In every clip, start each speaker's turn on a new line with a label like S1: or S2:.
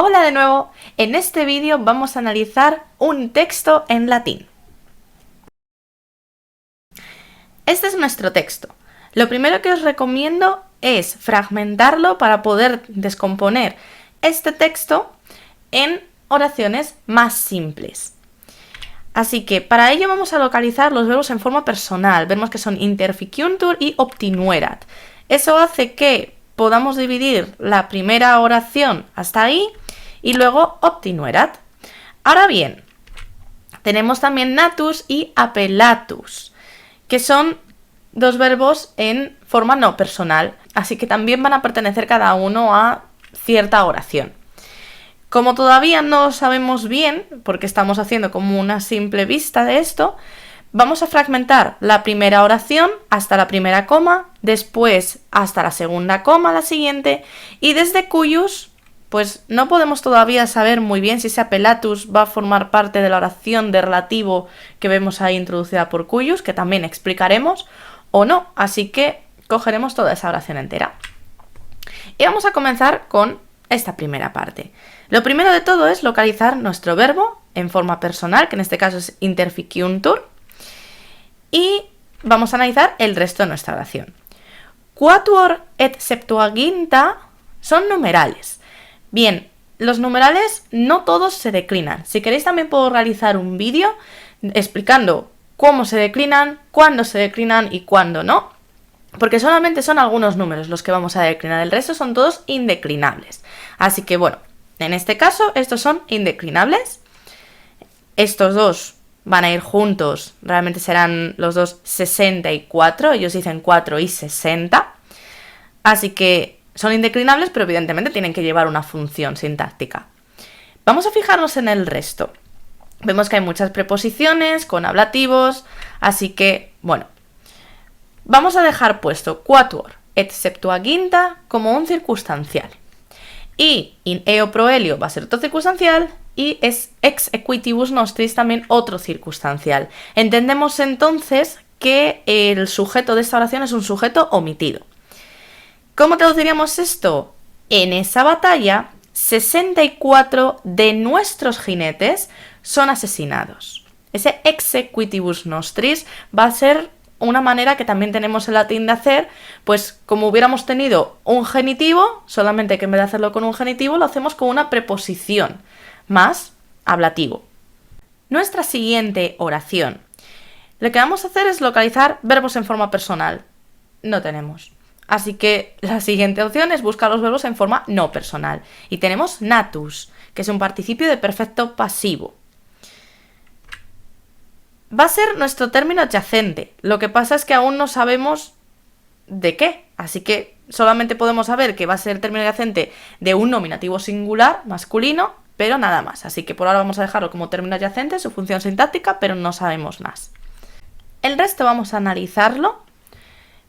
S1: Hola de nuevo, en este vídeo vamos a analizar un texto en latín. Este es nuestro texto. Lo primero que os recomiendo es fragmentarlo para poder descomponer este texto en oraciones más simples. Así que para ello vamos a localizar los verbos en forma personal. Vemos que son interficiuntur y obtinuerat. Eso hace que podamos dividir la primera oración hasta ahí y luego obtinuerat. Ahora bien, tenemos también natus y appellatus, que son dos verbos en forma no personal, así que también van a pertenecer cada uno a cierta oración. Como todavía no lo sabemos bien, porque estamos haciendo como una simple vista de esto, vamos a fragmentar la primera oración hasta la primera coma, después hasta la segunda coma, la siguiente, y desde cuyus, pues no podemos todavía saber muy bien si ese appellatus va a formar parte de la oración de relativo que vemos ahí introducida por cuyus, que también explicaremos, o no, así que cogeremos toda esa oración entera. Y vamos a comenzar con esta primera parte. Lo primero de todo es localizar nuestro verbo en forma personal, que en este caso es interficiuntur, y vamos a analizar el resto de nuestra oración. Quatuor et septuaginta son numerales. Bien, los numerales no todos se declinan. Si queréis también puedo realizar un vídeo explicando cómo se declinan, cuándo se declinan y cuándo no, porque solamente son algunos números los que vamos a declinar, el resto son todos indeclinables. Así que bueno, en este caso estos son indeclinables. Estos dos van a ir juntos, realmente serán los dos 64, ellos dicen 4 y 60. Así que son indeclinables, pero evidentemente tienen que llevar una función sintáctica. Vamos a fijarnos en el resto. Vemos que hay muchas preposiciones con ablativos, así que, bueno, vamos a dejar puesto quatuor et septuaginta como un circunstancial. Y in eo proelio va a ser otro circunstancial y es ex equitibus nostris también otro circunstancial. Entendemos entonces que el sujeto de esta oración es un sujeto omitido. ¿Cómo traduciríamos esto? En esa batalla, 64 de nuestros jinetes son asesinados. Ese ex equitibus nostris va a ser una manera que también tenemos en latín de hacer, pues como hubiéramos tenido un genitivo, solamente que en vez de hacerlo con un genitivo, lo hacemos con una preposición más ablativo. Nuestra siguiente oración. Lo que vamos a hacer es localizar verbos en forma personal. No tenemos. Así que la siguiente opción es buscar los verbos en forma no personal. Y tenemos natus, que es un participio de perfecto pasivo. Va a ser nuestro término adyacente. Lo que pasa es que aún no sabemos de qué. Así que solamente podemos saber que va a ser el término adyacente de un nominativo singular masculino, pero nada más. Así que por ahora vamos a dejarlo como término adyacente, su función sintáctica, pero no sabemos más. El resto vamos a analizarlo.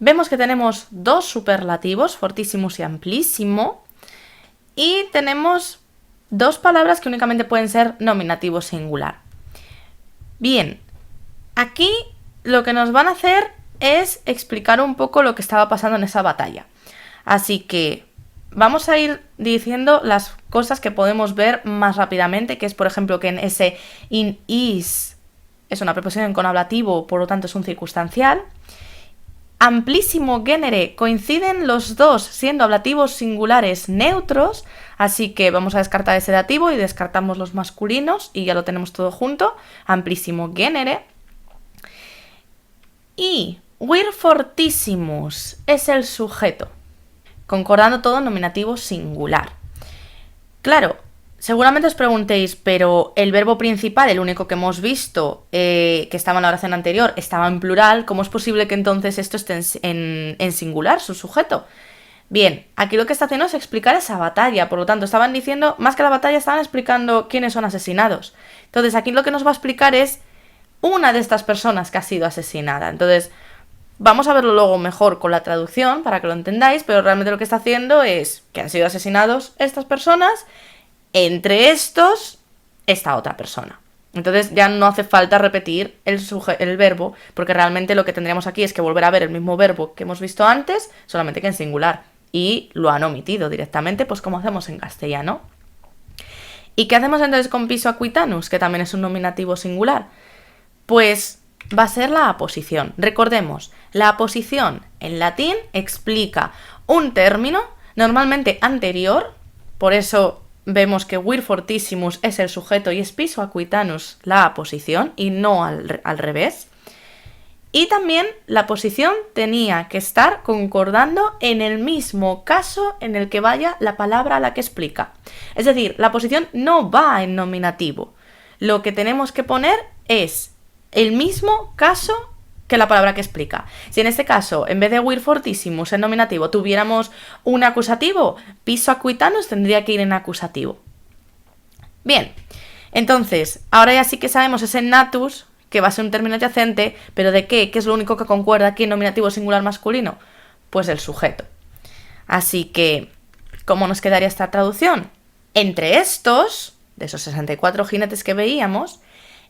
S1: Vemos que tenemos dos superlativos, fortissimus y amplissimo, y tenemos dos palabras que únicamente pueden ser nominativo singular. Bien, aquí lo que nos van a hacer es explicar un poco lo que estaba pasando en esa batalla. Así que vamos a ir diciendo las cosas que podemos ver más rápidamente, que es por ejemplo que en ese in is es una preposición con ablativo, por lo tanto es un circunstancial. Amplissimo genere coinciden los dos siendo ablativos singulares neutros, así que vamos a descartar ese dativo y descartamos los masculinos y ya lo tenemos todo junto. Amplissimo genere. Y vir fortissimus es el sujeto, concordando todo en nominativo singular. Claro, seguramente os preguntéis, pero el verbo principal, el único que hemos visto, que estaba en la oración anterior, estaba en plural. ¿Cómo es posible que entonces esto esté en singular, su sujeto? Bien, aquí lo que está haciendo es explicar esa batalla, por lo tanto estaban diciendo, más que la batalla, estaban explicando quiénes son asesinados. Entonces aquí lo que nos va a explicar es una de estas personas que ha sido asesinada. Entonces vamos a verlo luego mejor con la traducción para que lo entendáis, pero realmente lo que está haciendo es que han sido asesinados estas personas. Entre estos, esta otra persona. Entonces ya no hace falta repetir el verbo, porque realmente lo que tendríamos aquí es que volver a ver el mismo verbo que hemos visto antes, solamente que en singular. Y lo han omitido directamente, pues como hacemos en castellano. ¿Y qué hacemos entonces con piso aquitanus, que también es un nominativo singular? Pues va a ser la aposición. Recordemos, la aposición en latín explica un término normalmente anterior, por eso vemos que vir fortissimus es el sujeto y es piso aquitanus la aposición y no al revés. Y también la posición tenía que estar concordando en el mismo caso en el que vaya la palabra a la que explica. Es decir, la posición no va en nominativo. Lo que tenemos que poner es el mismo caso que la palabra que explica. Si en este caso, en vez de vir fortissimus en nominativo, tuviéramos un acusativo, piso aquitanus tendría que ir en acusativo. Bien, entonces, ahora ya sí que sabemos ese natus, que va a ser un término adyacente, pero ¿de qué? ¿Qué es lo único que concuerda aquí en nominativo singular masculino? Pues el sujeto. Así que, ¿cómo nos quedaría esta traducción? Entre estos, de esos 64 jinetes que veíamos,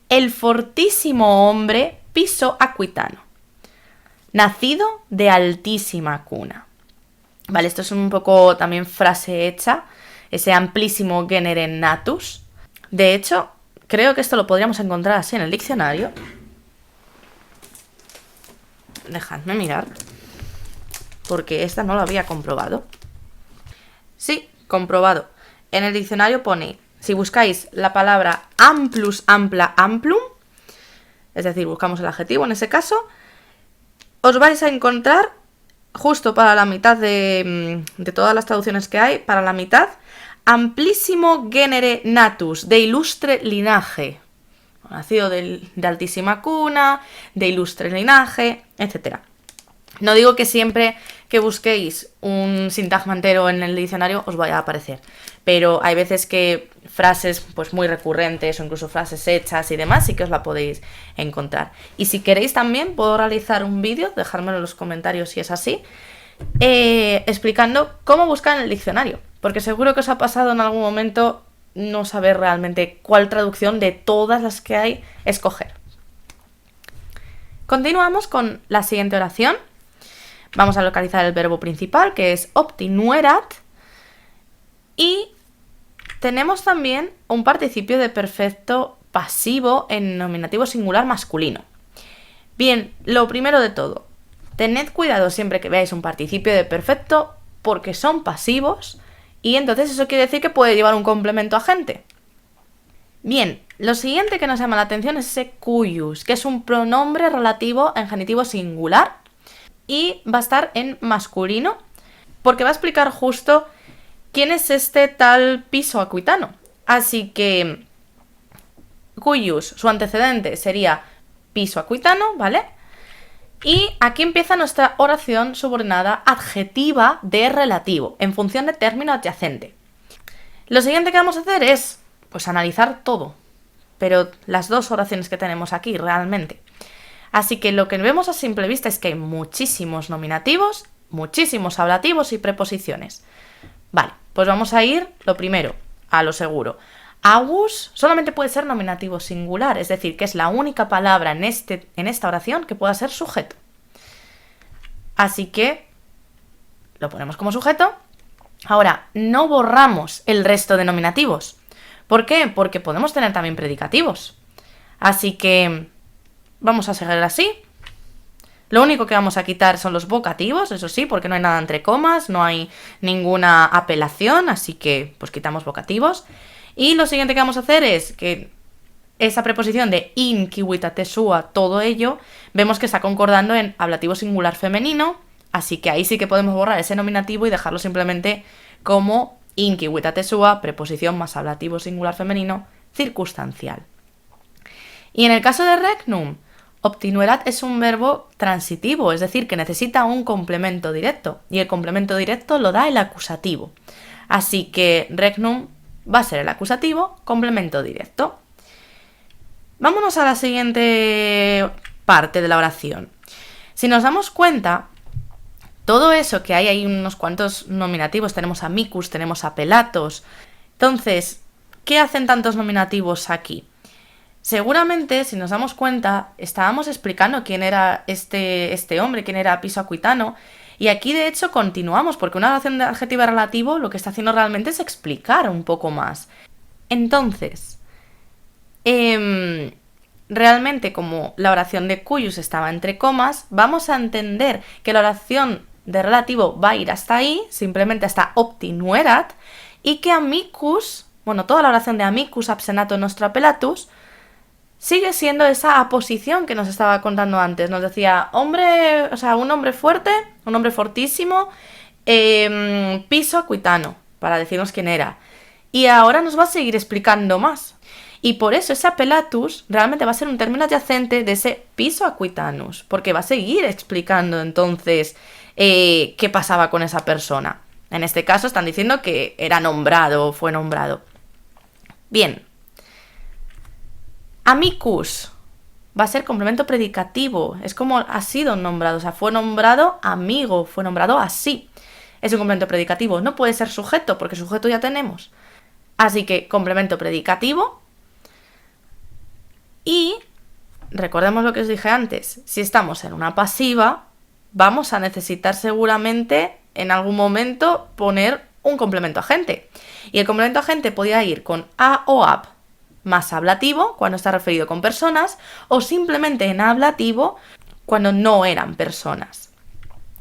S1: el fortísimo hombre piso aquitano, nacido de altísima cuna. Vale, esto es un poco también frase hecha, ese amplísimo genere natus. De hecho, creo que esto lo podríamos encontrar así en el diccionario. Dejadme mirar, porque esta no lo había comprobado. Sí, comprobado. En el diccionario pone, si buscáis la palabra amplus, ampla, amplum, es decir, buscamos el adjetivo en ese caso, os vais a encontrar justo para la mitad de todas las traducciones que hay, para la mitad, amplísimo genere natus, de ilustre linaje, nacido de altísima cuna, de ilustre linaje, etc. No digo que siempre que busquéis un sintagma entero en el diccionario os vaya a aparecer, pero hay veces que frases pues muy recurrentes o incluso frases hechas y demás sí que os la podéis encontrar. Y si queréis también puedo realizar un vídeo, dejármelo en los comentarios si es así, explicando cómo buscar en el diccionario, porque seguro que os ha pasado en algún momento no saber realmente cuál traducción de todas las que hay escoger. Continuamos con la siguiente oración. Vamos a localizar el verbo principal, que es optinuerat, y tenemos también un participio de perfecto pasivo en nominativo singular masculino. Bien, lo primero de todo, tened cuidado siempre que veáis un participio de perfecto porque son pasivos y entonces eso quiere decir que puede llevar un complemento agente. Bien, lo siguiente que nos llama la atención es ese cuius, que es un pronombre relativo en genitivo singular y va a estar en masculino porque va a explicar justo quién es este tal piso aquitano. Así que cuius, su antecedente sería piso aquitano, ¿vale? Y aquí empieza nuestra oración subordinada adjetiva de relativo, en función de término adyacente. Lo siguiente que vamos a hacer es, pues, analizar todo, pero las dos oraciones que tenemos aquí realmente. Así que lo que vemos a simple vista es que hay muchísimos nominativos, muchísimos ablativos y preposiciones. Vale, pues vamos a ir, lo primero, a lo seguro. Agus solamente puede ser nominativo singular, es decir, que es la única palabra en esta oración que pueda ser sujeto. Así que lo ponemos como sujeto. Ahora, no borramos el resto de nominativos. ¿Por qué? Porque podemos tener también predicativos. Así que vamos a seguir así. Lo único que vamos a quitar son los vocativos, eso sí, porque no hay nada entre comas, no hay ninguna apelación, así que pues quitamos vocativos. Y lo siguiente que vamos a hacer es que esa preposición de in, civitate sua, todo ello, vemos que está concordando en ablativo singular femenino, así que ahí sí que podemos borrar ese nominativo y dejarlo simplemente como in, civitate sua, preposición más ablativo singular femenino, circunstancial. Y en el caso de regnum, optinuerat es un verbo transitivo, es decir, que necesita un complemento directo, y el complemento directo lo da el acusativo. Así que regnum va a ser el acusativo, complemento directo. Vámonos a la siguiente parte de la oración. Si nos damos cuenta, todo eso que hay ahí unos cuantos nominativos, tenemos amicus, tenemos apelatos. Entonces, ¿qué hacen tantos nominativos aquí? Seguramente, si nos damos cuenta, estábamos explicando quién era este hombre, quién era piso aquitano, y aquí de hecho continuamos, porque una oración de adjetivo relativo lo que está haciendo realmente es explicar un poco más. Entonces, realmente como la oración de cuyus estaba entre comas, vamos a entender que la oración de relativo va a ir hasta ahí, simplemente hasta opti nuerat, y que amicus, bueno, toda la oración de amicus absenato nostro appellatus, sigue siendo esa aposición que nos estaba contando antes. Nos decía, hombre, o sea, un hombre fuerte, un hombre fortísimo, piso aquitano, para decirnos quién era. Y ahora nos va a seguir explicando más. Y por eso ese appellatus realmente va a ser un término adyacente de ese piso aquitanus, porque va a seguir explicando entonces qué pasaba con esa persona. En este caso están diciendo que era nombrado o fue nombrado. Bien. Amicus va a ser complemento predicativo. Es como ha sido nombrado. O sea, fue nombrado amigo, fue nombrado así. Es un complemento predicativo. No puede ser sujeto, porque sujeto ya tenemos. Así que complemento predicativo. Y recordemos lo que os dije antes. Si estamos en una pasiva, vamos a necesitar seguramente en algún momento poner un complemento agente. Y el complemento agente podía ir con a o ab más ablativo cuando está referido con personas, o simplemente en ablativo cuando no eran personas.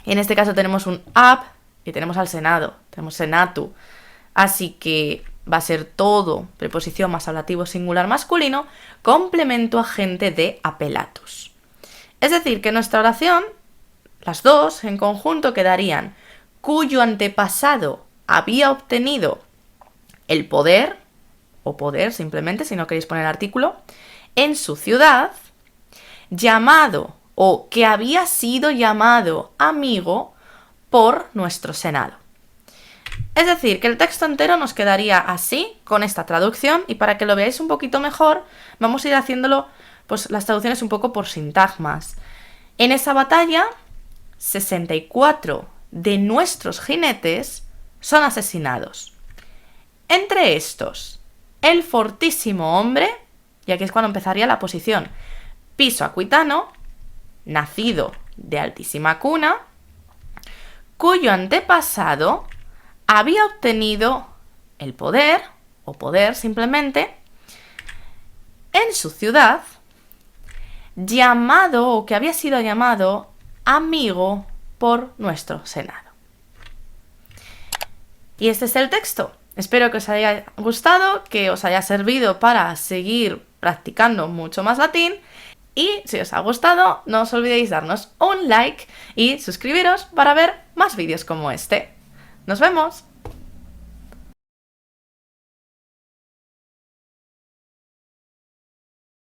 S1: En este caso tenemos un ab y tenemos al senado, tenemos senatu. Así que va a ser todo preposición más ablativo singular masculino, complemento agente de appellatus. Es decir, que nuestra oración, las dos en conjunto quedarían cuyo antepasado había obtenido el poder, o poder simplemente, si no queréis poner artículo, en su ciudad, llamado o que había sido llamado amigo por nuestro senado. Es decir, que el texto entero nos quedaría así, con esta traducción, y para que lo veáis un poquito mejor, vamos a ir haciéndolo, pues las traducciones un poco por sintagmas. En esa batalla, 64 de nuestros jinetes son asesinados. Entre estos, el fortísimo hombre, y aquí es cuando empezaría la posición, piso aquitano, nacido de altísima cuna, cuyo antepasado había obtenido el poder, o poder simplemente, en su ciudad, llamado, o que había sido llamado, amigo por nuestro senado. Y este es el texto. Espero que os haya gustado, que os haya servido para seguir practicando mucho más latín. Y si os ha gustado, no os olvidéis darnos un like y suscribiros para ver más vídeos como este. ¡Nos vemos!